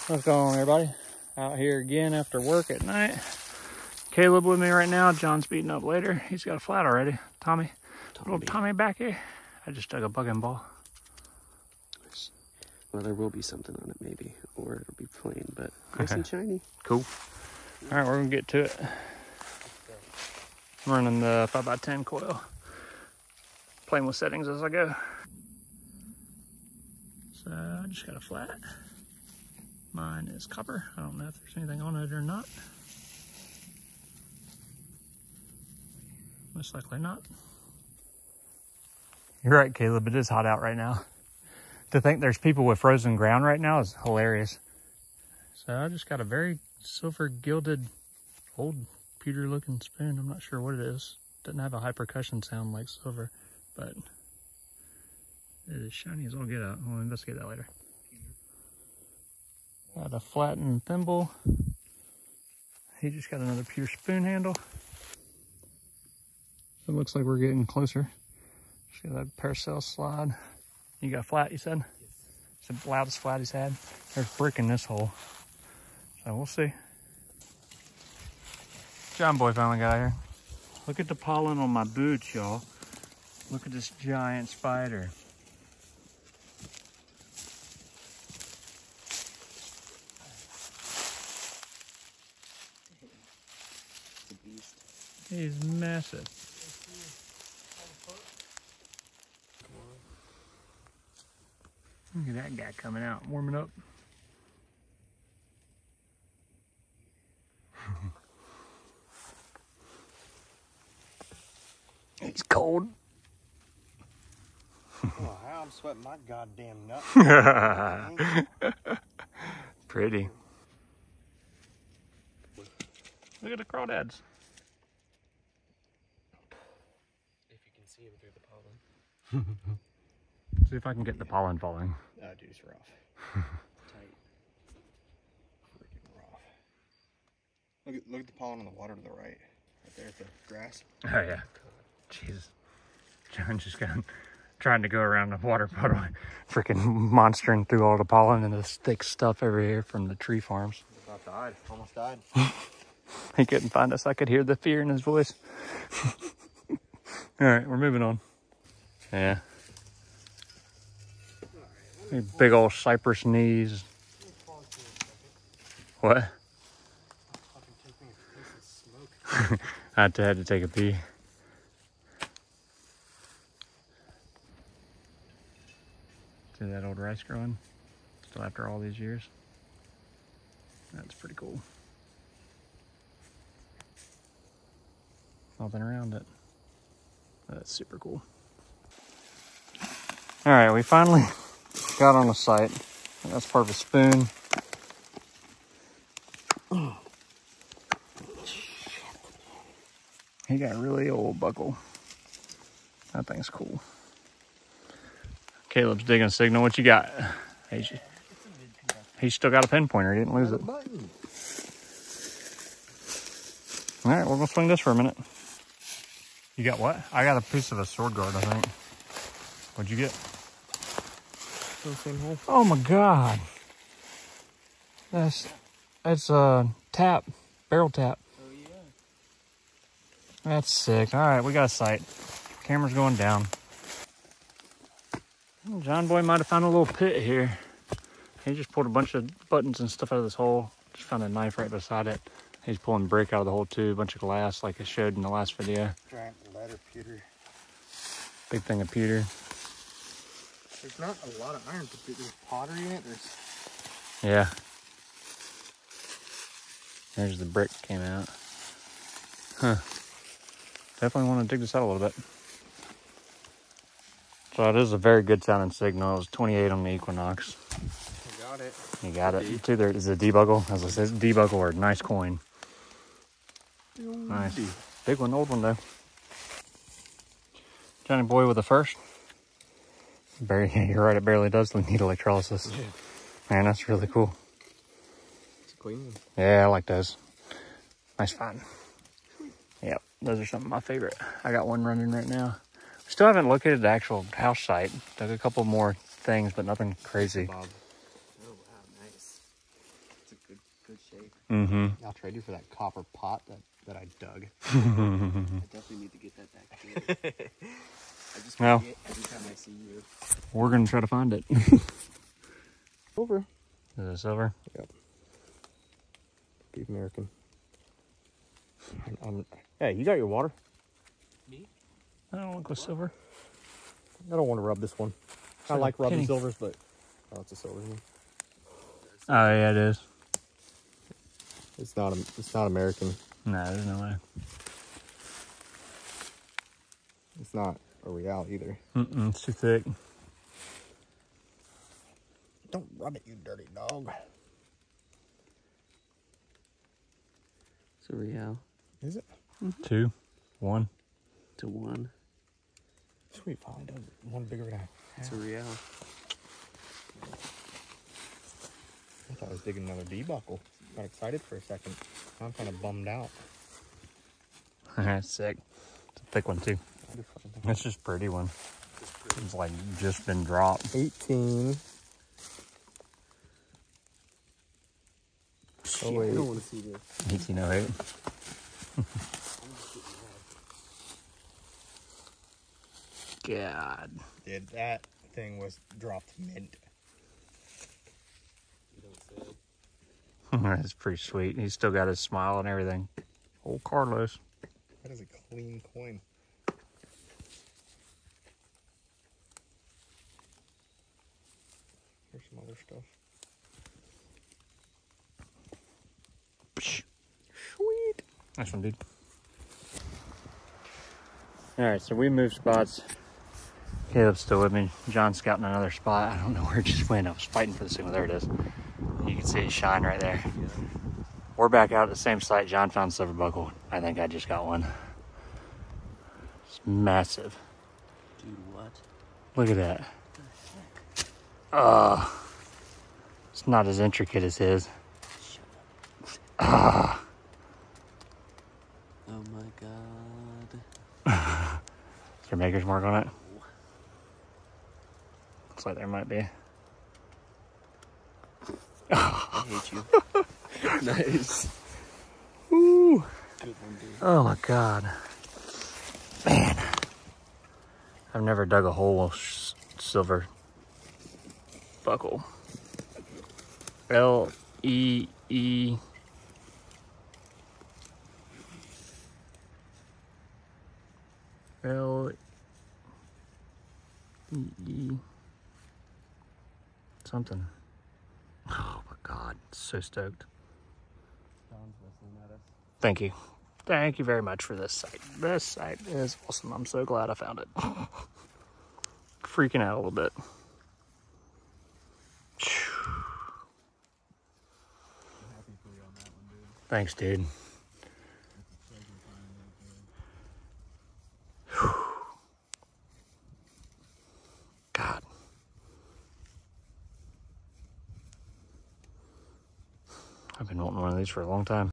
What's going on, everybody? Out here again after work at night. Caleb with me right now. John's beating up later. He's got a flat already. Tommy. Little Tommy back here. I just dug a bugging ball. Well, there will be something on it maybe, or it'll be plain, but nice and shiny. Cool. All right, we're gonna get to it. I'm running the 5x10 coil. Playing with settings as I go. So I just got a flat. Mine is copper. I don't know if there's anything on it or not. Most likely not. You're right, Caleb. It is hot out right now. To think there's people with frozen ground right now is hilarious. So I just got a very silver gilded old pewter looking spoon. I'm not sure what it is. Doesn't have a high percussion sound like silver, but it is shiny as all get out. We'll investigate that later. Got a flattened thimble. He just got another pewter spoon handle. It looks like we're getting closer. Just got that paracel slide. You got a flat, you said? Yes. It's the loudest flat he's had. There's brick in this hole. So we'll see. John boy finally got here. Look at the pollen on my boots, y'all. Look at this giant spider. It's a beast. He's massive. Look at that guy coming out, warming up. He's cold. Oh, how I'm sweating my goddamn nuts. Pretty. Look at the crawdads. If you can see him through the pollen. See if I can get the pollen falling. Oh, dude, it's rough. Tight. Freaking rough. Look at the pollen on the water to the right. Right there at the grass. Oh yeah. Jesus. John just got trying to go around the water puddle, freaking monstering through all the pollen and this thick stuff over here from the tree farms. About died. Almost died. He couldn't find us. I could hear the fear in his voice. All right, we're moving on. Yeah. Big old cypress knees. What? I had to take a pee. See that old rice growing? Still after all these years. That's pretty cool. Nothing around it. That's super cool. All right, we finally got on the site. That's part of a spoon. Oh. He got really old, Buckle. That thing's cool. Caleb's digging a signal. What you got? He's still got a pinpointer. He didn't lose it. All right, we're gonna swing this for a minute. You got what? I got a piece of a sword guard, I think. What'd you get? Still the same hole. Oh my God. It's a tap, barrel tap. Oh yeah. That's sick. All right, we got a sight. Camera's going down. John boy might have found a little pit here. He just pulled a bunch of buttons and stuff out of this hole. Just found a knife right beside it. He's pulling brick out of the hole too, a bunch of glass like I showed in the last video. Giant letter pewter. Big thing of pewter. There's not a lot of iron, but there's pottery in it. Yeah. There's the brick came out. Huh. Definitely want to dig this out a little bit. So it is a very good sounding signal. It was 28 on the Equinox. You got it. You got it. It's either it's a debuckle, as I said, debuckle or a nice coin. Nice. Big one, old one though. Johnny boy with the first. You're right, it barely does need electrolysis. Yeah. Man, that's really cool. It's a clean one. Yeah, I like those. Nice find. Yep, those are some of my favorite. I got one running right now. Still haven't located the actual house site. Dug a couple more things, but nothing crazy. Bob. Oh wow, nice. Mm-hmm. I'll trade you for that copper pot that I dug. I definitely need to get that back too. I just Well. forget every time I see you. We're gonna try to find it. Silver. Is it silver? Yep. Be American. Hey, you got your water? Me? I don't look with silver. I don't want to rub this one. I like like a rubbing penny. silvers, but oh, it's a silver one. Oh yeah, it is. It's not American. No, there's no way. It's not a real either. It's too thick. Don't rub it, you dirty dog. It's a real. Is it? 2, 1. To 1. Sweet, finally done one bigger than I It's a real. I thought I was digging another D-buckle. Got excited for a second. I'm kind of bummed out. That's sick. It's a thick one too. It's just a pretty one. It's like just been dropped. 18. Shit, wait. I don't want to see this. 1808. God. Dude, that thing was dropped mint. You don't say. That's pretty sweet. He's still got his smile and everything. Old Carlos. That is a clean coin. Here's some other stuff. Sweet. Nice one, dude. Alright, so we moved spots. Caleb's still with me. John's scouting another spot. I don't know where it just went. I was fighting for this thing. There it is. You can see it shine right there. We're back out at the same site. John found silver buckle. I think I just got one. It's massive. Dude, what? Look at that. It's not as intricate as his. Oh my god. Is there maker's mark on it? Looks like there might be. I hate you. Nice. Woo. Good one, dude. Oh my god. Man. I've never dug a hole silver buckle. L-E-E. L-E-E. Something. Oh my god. So stoked. John's listening at us. Thank you. Thank you very much for this site. This site is awesome. I'm so glad I found it. Freaking out a little bit. Happy for you on that one, dude. Thanks, dude. God. I've been wanting one of these for a long time.